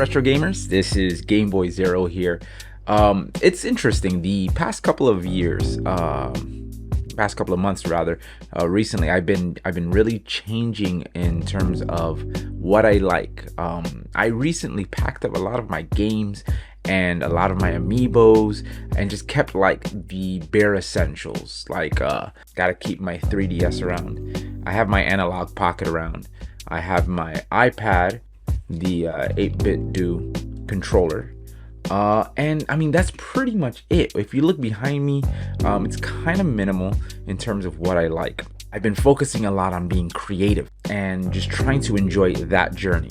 retro gamers? This is GameBoyZero here. It's interesting. The past couple of years, past couple of months rather, recently I've been really changing in terms of what I like. I recently packed up a lot of my games and a lot of my amiibos and just kept like the bare essentials, like gotta keep my 3DS around. I have my analog pocket around. I have my iPad, the 8-bit do controller, and I mean that's pretty much it. If you look behind me, it's kind of minimal in terms of what I like. I've been focusing a lot on being creative and just trying to enjoy that journey.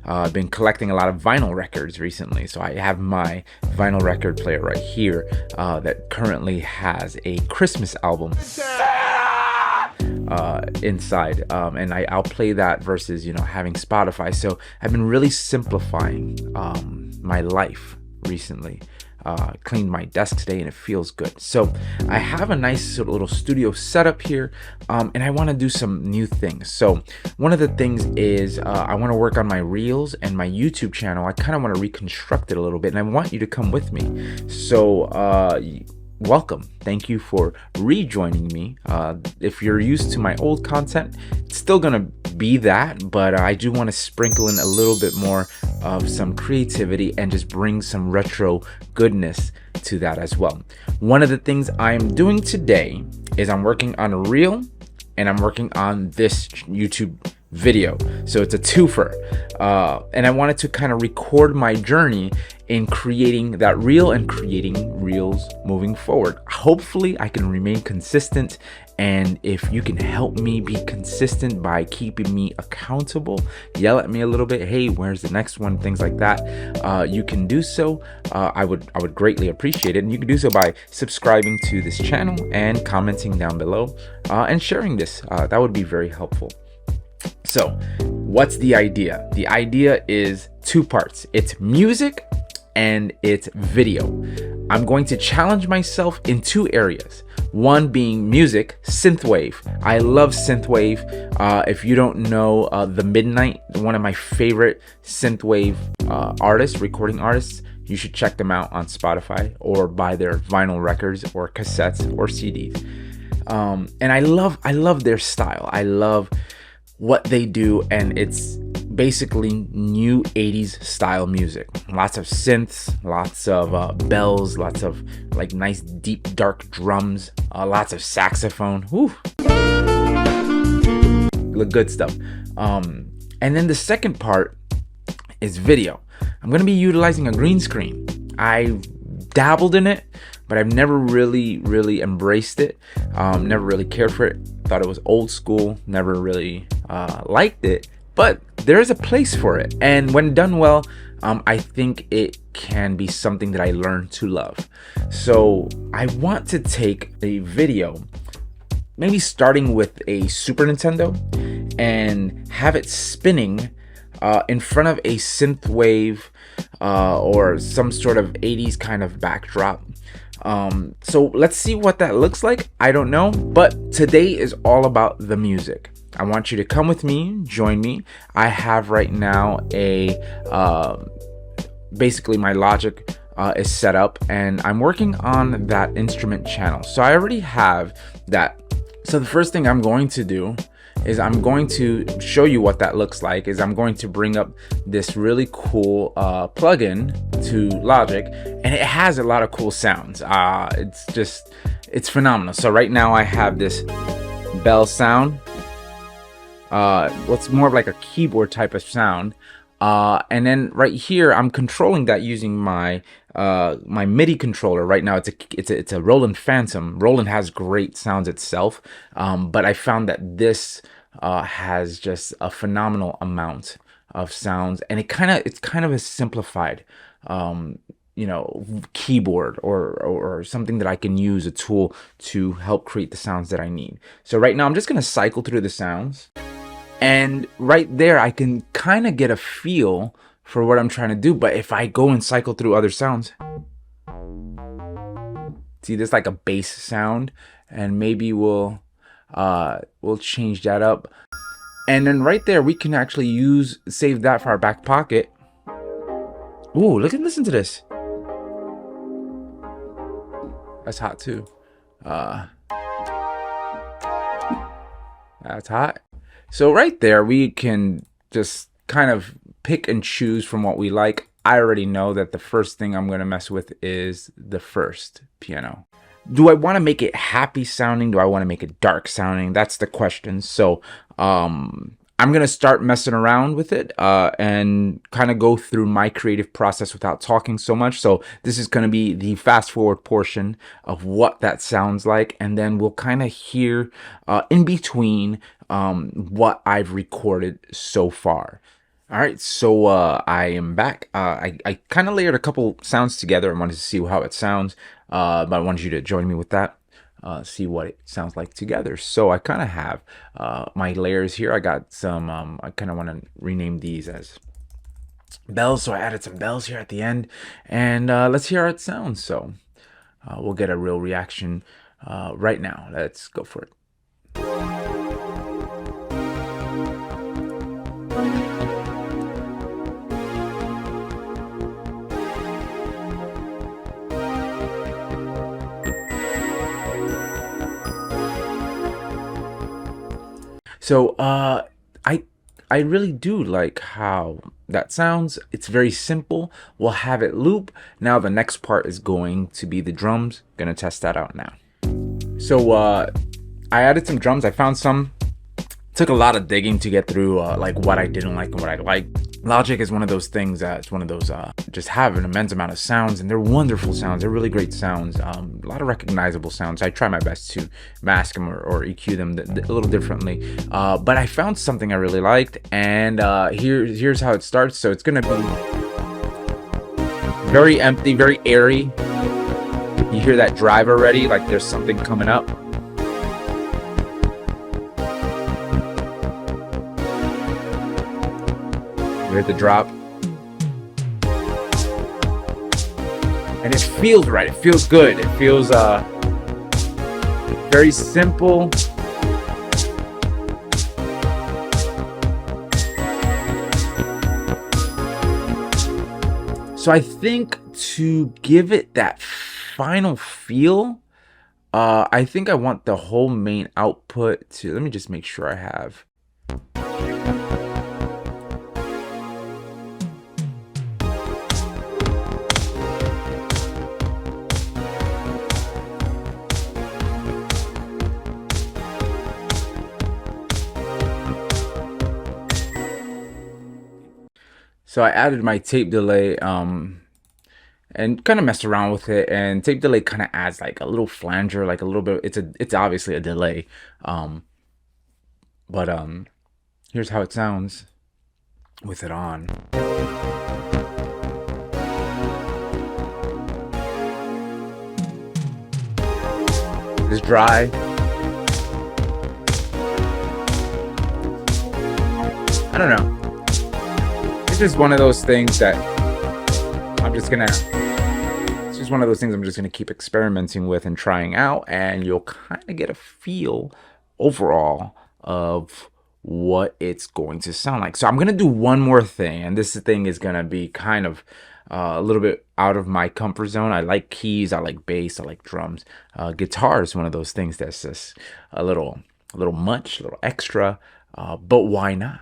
I've been collecting a lot of vinyl records recently, so I have my vinyl record player right here that currently has a Christmas album inside, and I'll play that versus having Spotify. So I've been really simplifying my life recently. Cleaned my desk today and it feels good. So I have a nice little studio setup here, and I want to do some new things. So one of the things is I want to work on my reels and my YouTube channel. I kind of want to reconstruct it a little bit, and I want you to come with me. So welcome. Thank you for rejoining me. If you're used to my old content, it's still gonna be that, but I do want to sprinkle in a little bit more of some creativity and just bring some retro goodness to that as well. One of the things I'm doing today is I'm working on a reel and I'm working on this YouTube video. So it's a twofer, and I wanted to kind of record my journey in creating that reel and creating reels moving forward. Hopefully I can remain consistent, and if you can help me be consistent by keeping me accountable, yell at me a little bit, hey, where's the next one, things like that, you can do so. I would greatly appreciate it, and you can do so by subscribing to this channel and commenting down below, and sharing this. That would be very helpful. So what's the idea? The idea is two parts. It's music and it's video. I'm going to challenge myself in two areas. One being music, synthwave. I love synthwave. If you don't know The Midnight, one of my favorite synthwave artists, recording artists, you should check them out on Spotify or buy their vinyl records or cassettes or CDs. And I love their style. I love what they do, and it's basically new 80s style music. Lots of synths, lots of bells, lots of like nice deep dark drums, lots of saxophone. Whew. Good stuff. And then the second part is video. I'm gonna be utilizing a green screen. I dabbled in it, but I've never really embraced it. Never really cared for it. Thought it was old school. Never really liked it. But there is a place for it, and when done well, I think it can be something that I learn to love. So I want to take a video, maybe starting with a Super Nintendo, and have it spinning in front of a synthwave or some sort of 80s kind of backdrop. So let's see what that looks like. I don't know, but today is all about the music. I want you to come with me, join me. I have right now a basically my Logic is set up, and I'm working on that instrument channel. So I already have that. So the first thing I'm going to do is I'm going to show you what that looks like. Is I'm going to bring up this really cool plugin to Logic, and it has a lot of cool sounds. It's phenomenal. So right now I have this bell sound. What's more of like a keyboard type of sound, and then right here I'm controlling that using my my MIDI controller. Right now it's a Roland Phantom. Roland has great sounds itself, but I found that this has just a phenomenal amount of sounds, and it's kind of a simplified keyboard or something that I can use, a tool to help create the sounds that I need. So right now I'm just gonna cycle through the sounds. And right there, I can kind of get a feel for what I'm trying to do. But if I go and cycle through other sounds, see, there's like a bass sound, and maybe we'll change that up. And then right there, we can actually save that for our back pocket. Ooh, listen to this. That's hot too. That's hot. So right there, we can just kind of pick and choose from what we like. I already know that the first thing I'm going to mess with is the first piano. Do I want to make it happy sounding? Do I want to make it dark sounding? That's the question. So I'm going to start messing around with it and kind of go through my creative process without talking so much. So this is going to be the fast forward portion of what that sounds like. And then we'll kind of hear in between what I've recorded so far. All right, so I am back. I kind of layered a couple sounds together. I wanted to see how it sounds, but I wanted you to join me with that, see what it sounds like together. So I kind of have my layers here. I got some, I kind of want to rename these as bells, so I added some bells here at the end, and let's hear how it sounds. So we'll get a real reaction right now. Let's go for it. So I really do like how that sounds. It's very simple. We'll have it loop. Now the next part is going to be the drums. Gonna test that out now. So I added some drums. I found some. Took a lot of digging to get through like what I didn't like and what I liked. Logic is one of those things it's one of those just have an immense amount of sounds, and they're wonderful sounds. They're really great sounds. A lot of recognizable sounds. I try my best to mask them or EQ them a little differently. But I found something I really liked, and here's how it starts. So it's gonna be very empty, very airy. You hear that drive already, like there's something coming up. You hear the drop. And it feels right. It feels good. It feels very simple. So I think to give it that final feel, I think I want the whole main output to, let me just make sure I have. So I added my tape delay and kind of messed around with it, and tape delay kind of adds like a little flanger, like a little bit. It's obviously a delay, but here's how it sounds with it on. It's dry. I don't know. It's just one of those things that it's just one of those things I'm just gonna keep experimenting with and trying out, and you'll kind of get a feel overall of what it's going to sound like. So I'm gonna do one more thing, and this thing is gonna be kind of a little bit out of my comfort zone. I like keys, I like bass, I like drums. Guitar is one of those things that's just a little much, a little extra, but why not?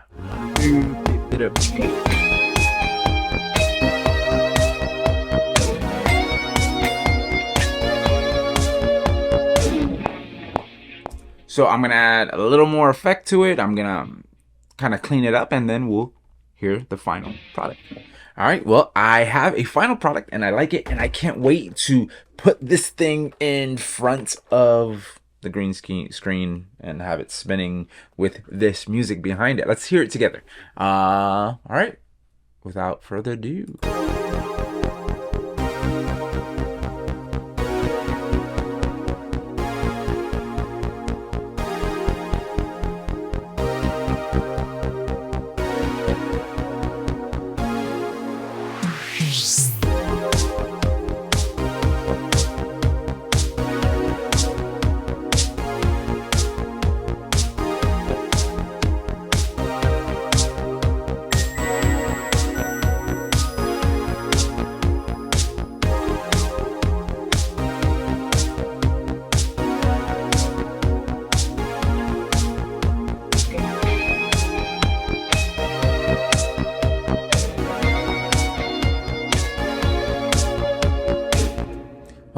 So I'm gonna add a little more effect to it. I'm gonna kind of clean it up, and then we'll hear the final product. All right, well, I have a final product, and I like it, and I can't wait to put this thing in front of the green screen and have it spinning with this music behind it. Let's hear it together. All right, without further ado.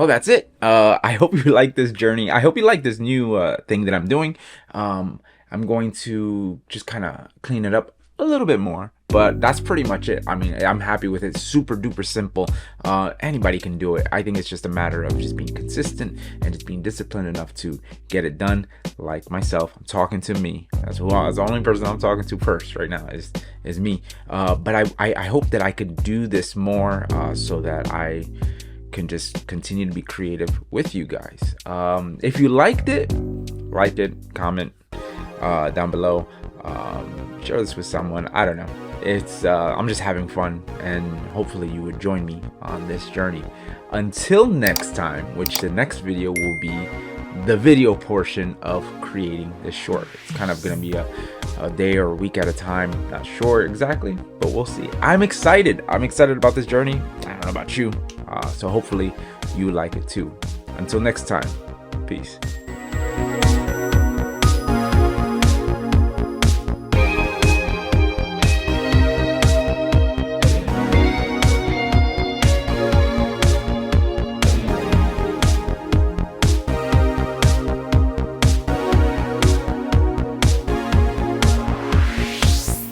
well, that's it. I hope you like this journey. I hope you like this new thing that I'm doing. I'm going to just kind of clean it up a little bit more, but that's pretty much it. I mean, I'm happy with it. Super duper simple. Anybody can do it. I think it's just a matter of just being consistent and just being disciplined enough to get it done. Like myself, I'm talking to me. That's the only person I'm talking to first right now is me. But I hope that I could do this more so that I can just continue to be creative with you guys. If you liked it, like it, comment down below, share this with someone. I don't know, it's I'm just having fun, and hopefully you would join me on this journey. Until next time, which the next video will be the video portion of creating this short. It's kind of gonna be a day or a week at a time, not sure exactly, but we'll see. I'm excited about this journey. I don't know about you, so hopefully you like it too. Until next time, peace.